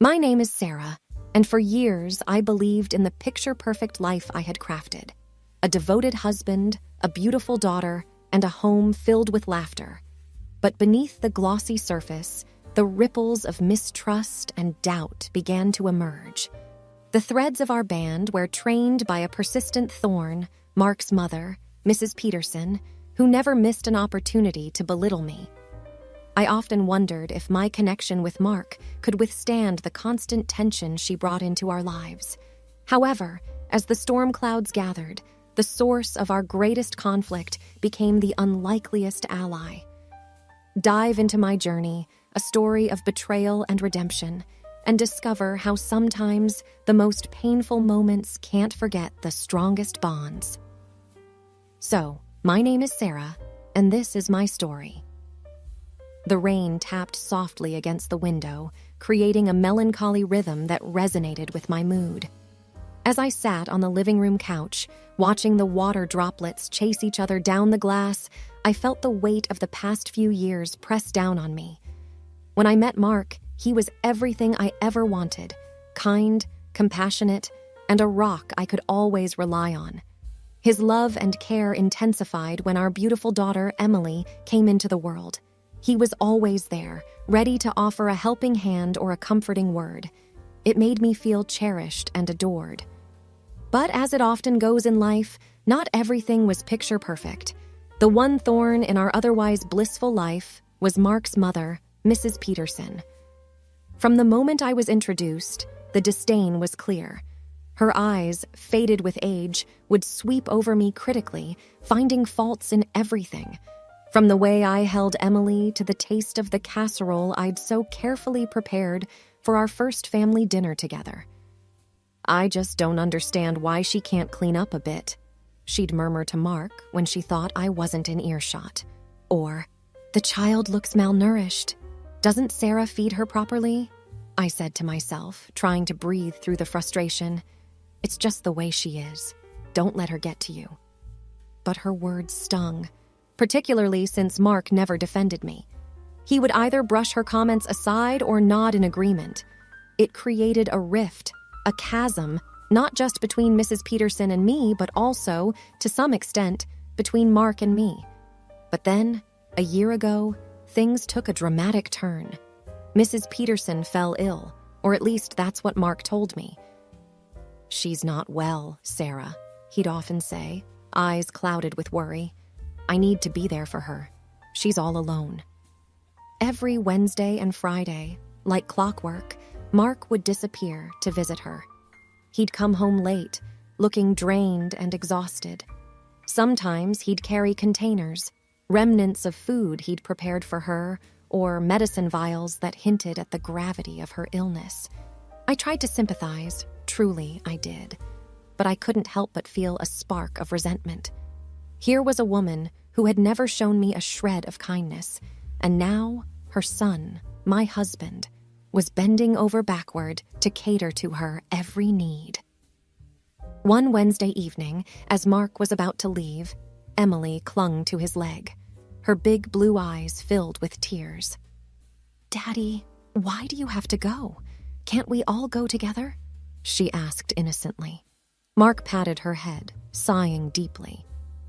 My name is Sarah, and for years I believed in the picture-perfect life I had crafted. A devoted husband, a beautiful daughter, and a home filled with laughter. But beneath the glossy surface, the ripples of mistrust and doubt began to emerge. The threads of our band were trained by a persistent thorn, Mark's mother, Mrs. Peterson, who never missed an opportunity to belittle me. I often wondered if my connection with Mark could withstand the constant tension she brought into our lives. However, as the storm clouds gathered, the source of our greatest conflict became the unlikeliest ally. Dive into my journey, a story of betrayal and redemption, and discover how sometimes the most painful moments can't forget the strongest bonds. So, my name is Sarah, and this is my story. The rain tapped softly against the window, creating a melancholy rhythm that resonated with my mood. As I sat on the living room couch, watching the water droplets chase each other down the glass, I felt the weight of the past few years press down on me. When I met Mark, he was everything I ever wanted: kind, compassionate, and a rock I could always rely on. His love and care intensified when our beautiful daughter, Emily, came into the world. He was always there, ready to offer a helping hand or a comforting word. It made me feel cherished and adored. But as it often goes in life, not everything was picture perfect. The one thorn in our otherwise blissful life was Mark's mother, Mrs. Peterson. From the moment I was introduced, the disdain was clear. Her eyes, faded with age, would sweep over me critically, finding faults in everything. From the way I held Emily to the taste of the casserole I'd so carefully prepared for our first family dinner together. "I just don't understand why she can't clean up a bit," she'd murmur to Mark when she thought I wasn't in earshot. Or, "The child looks malnourished. Doesn't Sarah feed her properly?" I said to myself, trying to breathe through the frustration. "It's just the way she is. Don't let her get to you." But her words stung, particularly since Mark never defended me. He would either brush her comments aside or nod in agreement. It created a rift, a chasm, not just between Mrs. Peterson and me, but also, to some extent, between Mark and me. But then, a year ago, things took a dramatic turn. Mrs. Peterson fell ill, or at least that's what Mark told me. "She's not well, Sarah," he'd often say, eyes clouded with worry. "I need to be there for her. She's all alone." Every Wednesday and Friday, like clockwork, Mark would disappear to visit her. He'd come home late, looking drained and exhausted. Sometimes he'd carry containers, remnants of food he'd prepared for her, or medicine vials that hinted at the gravity of her illness. I tried to sympathize, truly I did, but I couldn't help but feel a spark of resentment. Here was a woman who had never shown me a shred of kindness, and now her son, my husband, was bending over backward to cater to her every need. One Wednesday evening, as Mark was about to leave, Emily clung to his leg, her big blue eyes filled with tears. "Daddy, why do you have to go? Can't we all go together?" she asked innocently. Mark patted her head, sighing deeply.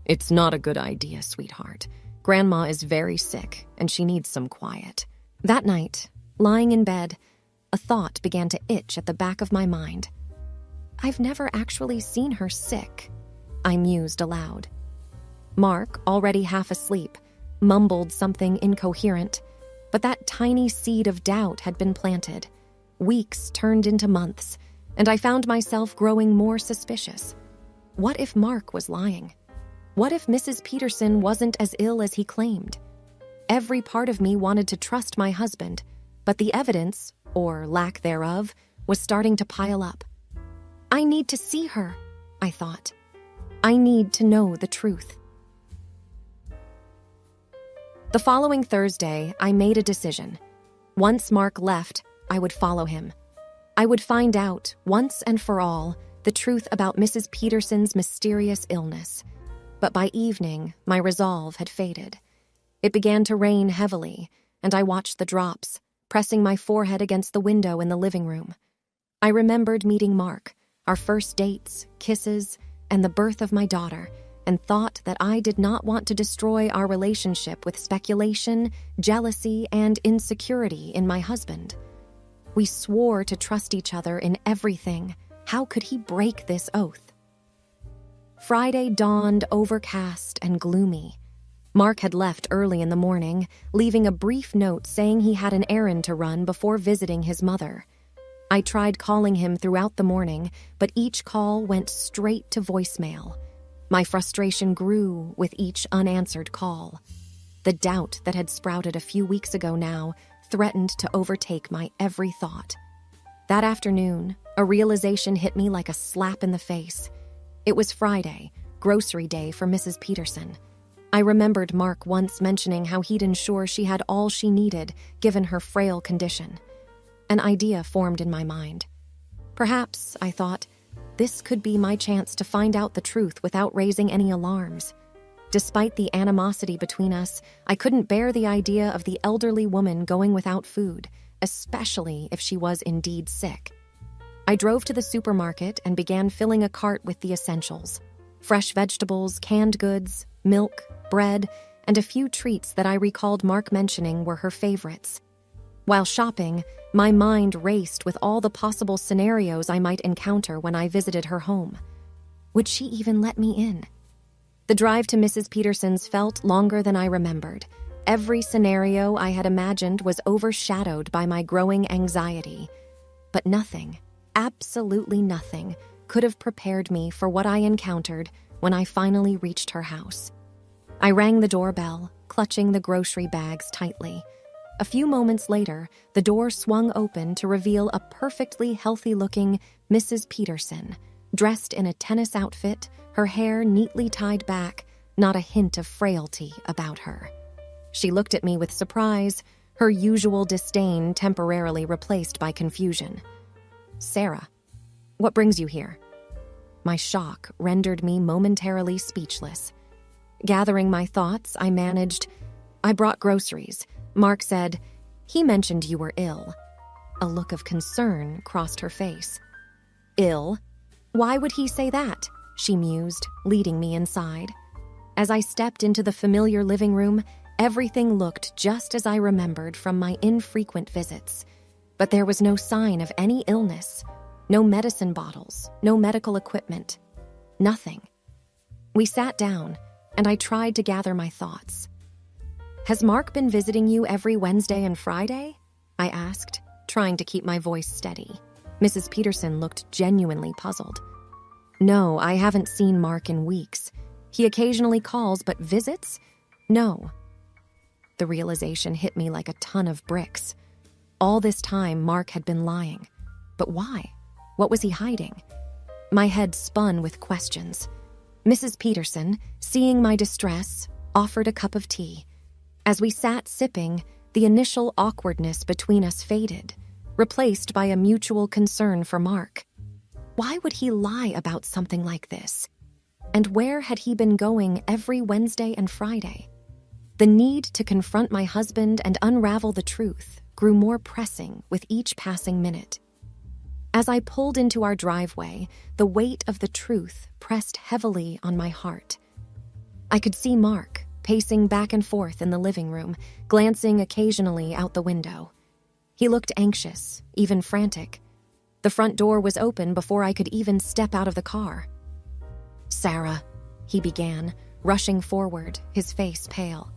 "It's not a good idea, sweetheart. Grandma is very sick, and she needs some quiet." That night, lying in bed, a thought began to itch at the back of my mind. "I've never actually seen her sick," I mused aloud. Mark, already half asleep, mumbled something incoherent, but that tiny seed of doubt had been planted. Weeks turned into months, and I found myself growing more suspicious. What if Mark was lying? What if Mrs. Peterson wasn't as ill as he claimed? Every part of me wanted to trust my husband, but the evidence, or lack thereof, was starting to pile up. "I need to see her," I thought. "I need to know the truth." The following Thursday, I made a decision. Once Mark left, I would follow him. I would find out, once and for all, the truth about Mrs. Peterson's mysterious illness. But by evening, my resolve had faded. It began to rain heavily, and I watched the drops, pressing my forehead against the window in the living room. I remembered meeting Mark, our first dates, kisses, and the birth of my daughter, and thought that I did not want to destroy our relationship with speculation, jealousy, and insecurity in my husband. We swore to trust each other in everything. How could he break this oath? Friday dawned overcast and gloomy. Mark had left early in the morning, leaving a brief note saying he had an errand to run before visiting his mother. I tried calling him throughout the morning, but each call went straight to voicemail. My frustration grew with each unanswered call. The doubt that had sprouted a few weeks ago now threatened to overtake my every thought. That afternoon, a realization hit me like a slap in the face. It was Friday, grocery day for Mrs. Peterson. I remembered Mark once mentioning how he'd ensure she had all she needed, given her frail condition. An idea formed in my mind. Perhaps, I thought, this could be my chance to find out the truth without raising any alarms. Despite the animosity between us, I couldn't bear the idea of the elderly woman going without food, especially if she was indeed sick. I drove to the supermarket and began filling a cart with the essentials: fresh vegetables, canned goods, milk, bread, and a few treats that I recalled Mark mentioning were her favorites. While shopping, my mind raced with all the possible scenarios I might encounter when I visited her home. Would she even let me in? The drive to Mrs. Peterson's felt longer than I remembered. Every scenario I had imagined was overshadowed by my growing anxiety. But nothing, absolutely nothing, could have prepared me for what I encountered when I finally reached her house. I rang the doorbell, clutching the grocery bags tightly. A few moments later, the door swung open to reveal a perfectly healthy-looking Mrs. Peterson, dressed in a tennis outfit, her hair neatly tied back, not a hint of frailty about her. She looked at me with surprise, her usual disdain temporarily replaced by confusion. "Sarah, what brings you here?" My shock rendered me momentarily speechless. Gathering my thoughts, I managed, "I brought groceries. Mark said, he mentioned you were ill." A look of concern crossed her face. "Ill? Why would he say that?" she mused, leading me inside. As I stepped into the familiar living room, everything looked just as I remembered from my infrequent visits. But there was no sign of any illness, no medicine bottles, no medical equipment, nothing. We sat down, and I tried to gather my thoughts. "Has Mark been visiting you every Wednesday and Friday?" I asked, trying to keep my voice steady. Mrs. Peterson looked genuinely puzzled. "No, I haven't seen Mark in weeks. He occasionally calls, but visits? No." The realization hit me like a ton of bricks. All this time, Mark had been lying. But why? What was he hiding? My head spun with questions. Mrs. Peterson, seeing my distress, offered a cup of tea. As we sat sipping, the initial awkwardness between us faded, replaced by a mutual concern for Mark. Why would he lie about something like this? And where had he been going every Wednesday and Friday? The need to confront my husband and unravel the truth grew more pressing with each passing minute. As I pulled into our driveway, the weight of the truth pressed heavily on my heart. I could see Mark, pacing back and forth in the living room, glancing occasionally out the window. He looked anxious, even frantic. The front door was open before I could even step out of the car. "Sarah," he began, rushing forward, his face pale.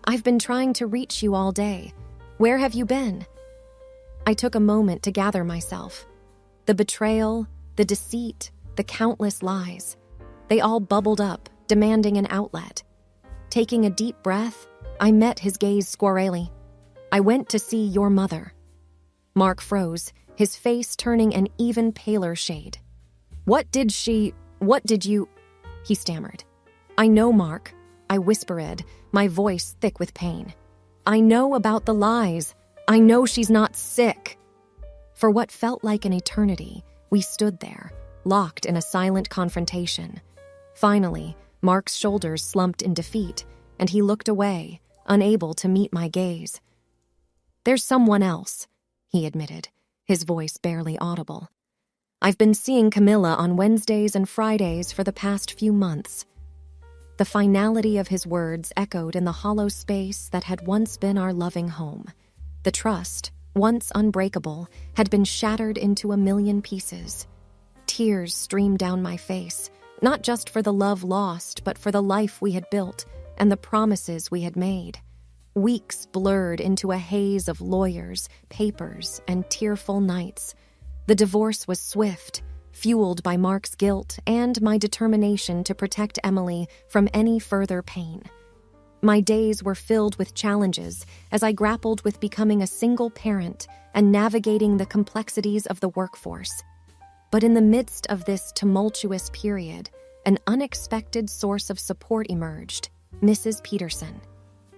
"I've been trying to reach you all day. Where have you been?" I took a moment to gather myself. The betrayal, the deceit, the countless lies. They all bubbled up, demanding an outlet. Taking a deep breath, I met his gaze squarely. "I went to see your mother." Mark froze, his face turning an even paler shade. What did you, he stammered. "I know, Mark," I whispered, my voice thick with pain. "I know about the lies. I know she's not sick." For what felt like an eternity, we stood there, locked in a silent confrontation. Finally, Mark's shoulders slumped in defeat, and he looked away, unable to meet my gaze. "There's someone else," he admitted, his voice barely audible. "I've been seeing Camilla on Wednesdays and Fridays for the past few months." The finality of his words echoed in the hollow space that had once been our loving home. The trust, once unbreakable, had been shattered into a million pieces. Tears streamed down my face, not just for the love lost, but for the life we had built and the promises we had made. Weeks blurred into a haze of lawyers, papers, and tearful nights. The divorce was swift, fueled by Mark's guilt and my determination to protect Emily from any further pain. My days were filled with challenges as I grappled with becoming a single parent and navigating the complexities of the workforce. But in the midst of this tumultuous period, an unexpected source of support emerged: Mrs. Peterson.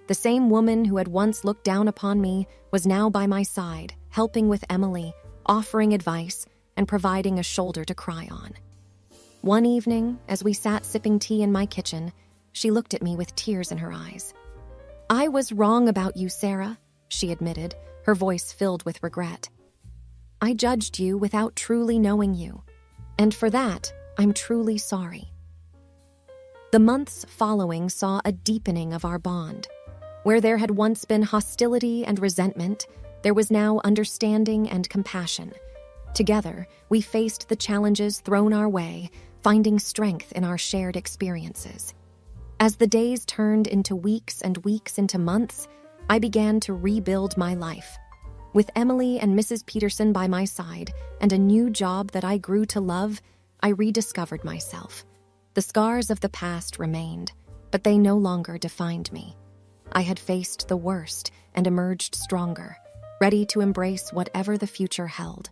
The same woman who had once looked down upon me was now by my side, helping with Emily, offering advice, and providing a shoulder to cry on. One evening, as we sat sipping tea in my kitchen, she looked at me with tears in her eyes. "I was wrong about you, Sarah," she admitted, her voice filled with regret. "I judged you without truly knowing you, and for that, I'm truly sorry." The months following saw a deepening of our bond. Where there had once been hostility and resentment, there was now understanding and compassion. Together, we faced the challenges thrown our way, finding strength in our shared experiences. As the days turned into weeks and weeks into months, I began to rebuild my life. With Emily and Mrs. Peterson by my side and a new job that I grew to love, I rediscovered myself. The scars of the past remained, but they no longer defined me. I had faced the worst and emerged stronger, ready to embrace whatever the future held.